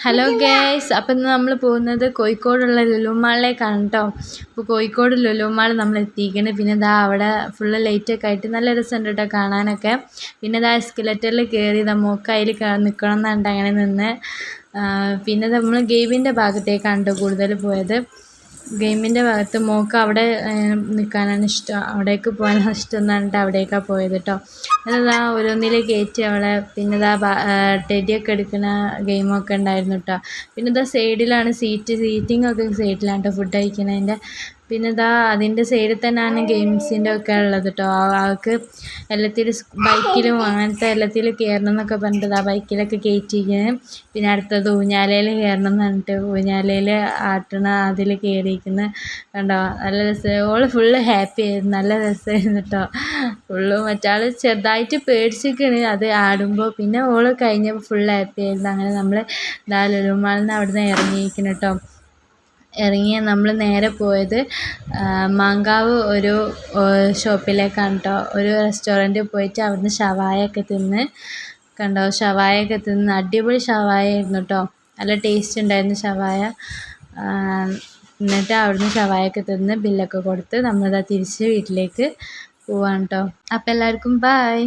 Hello guys, അപ്പം ഇന്ന് നമ്മൾ പോകുന്നത് കോഴിക്കോടുള്ള ലുലു മാളിലേക്കാണ് കേട്ടോ. അപ്പോൾ കോഴിക്കോട് ലുലു മാൾ നമ്മൾ എത്തിയിരിക്കുന്നത്. പിന്നെ ഇതാ അവിടെ ഫുള്ള് ലൈറ്റൊക്കെ ആയിട്ട് നല്ല രസമുണ്ട് കേട്ടോ കാണാനൊക്കെ. പിന്നെ ഇതാ എസ്കലേറ്ററിൽ കയറി നമുക്ക് അതിൽ നിൽക്കണം എന്നുണ്ട്, അങ്ങനെ നിന്ന്. പിന്നെ നമ്മൾ ഗെയിമിൻ്റെ ഭാഗത്തേക്കാണ് കേട്ടോ കൂടുതൽ പോയത്. ഗെയിമിൻ്റെ ഭാഗത്ത് മോൾക്ക് അവിടെ നിൽക്കാനാണ് ഇഷ്ടം, അവിടേക്ക് പോകാനാണ് ഇഷ്ടം എന്ന് പറഞ്ഞിട്ട് അവിടേക്കാണ് പോയത് കേട്ടോ. എന്നിട്ടാ ഓരോന്നിൽ കയറ്റി അവളെ. പിന്നെ ഇതാ ടെഡിയൊക്കെ എടുക്കുന്ന ഗെയിമൊക്കെ ഉണ്ടായിരുന്നു കേട്ടോ. പിന്നെ ഇതാ സൈഡിലാണ് സീറ്റിംഗ് ഒക്കെ സൈഡിലാണ് കേട്ടോ ഫുഡ് കഴിക്കുന്നതിൻ്റെ. പിന്നെ ഇതാ അതിൻ്റെ സൈഡിൽ തന്നെയാണ് ഗെയിംസിൻ്റെ ഒക്കെ ഉള്ളത് കേട്ടോ. അവൾക്ക് എല്ലാത്തിലും ബൈക്കിലും അങ്ങനത്തെ എല്ലാത്തിലും കയറണം എന്നൊക്കെ പറഞ്ഞിട്ട് ആ ബൈക്കിലൊക്കെ കയറ്റിയിരിക്കുന്നത്. പിന്നെ അടുത്തത് ഊഞ്ഞാലയിൽ കയറണം എന്ന് പറഞ്ഞിട്ട് ഊഞ്ഞാലയിൽ ആട്ടണ അതിൽ കയറിയിരിക്കുന്നത് കണ്ടോ. നല്ല രസം, ഓള് ഫുള്ള് ഹാപ്പി ആയിരുന്നു, നല്ല രസമായിരുന്നു കേട്ടോ. ഫുള്ള് മറ്റാൾ ചെറുതായിട്ട് പേടിച്ചിരിക്കണ് അത് ആടുമ്പോൾ. പിന്നെ ഓള് കഴിഞ്ഞപ്പോൾ ഫുൾ ഹാപ്പി ആയിരുന്നു. അങ്ങനെ നമ്മൾ ലുലു മാളിൽ നിന്ന് അവിടെ നിന്ന് ഇറങ്ങിയിരിക്കണം കേട്ടോ. ഇറങ്ങിയ നമ്മൾ നേരെ പോയത് മാങ്കാവ് ഒരു ഷോപ്പിലേക്കാണ് കേട്ടോ. ഒരു റെസ്റ്റോറൻറ്റിൽ പോയിട്ട് അവിടുന്ന് ഷവായൊക്കെ തിന്ന് കണ്ടോ. ഷവായൊക്കെ തിന്ന് അടിപൊളി ഷവായ ആയിരുന്നു കേട്ടോ, നല്ല ടേസ്റ്റ് ഉണ്ടായിരുന്നു ഷവായ. എന്നിട്ട് അവിടുന്ന് ഷവായൊക്കെ തിന്ന് ബില്ലൊക്കെ കൊടുത്ത് നമ്മളിതാ തിരിച്ച് വീട്ടിലേക്ക് പോവാണ് കേട്ടോ. അപ്പോൾ എല്ലാവർക്കും ബൈ.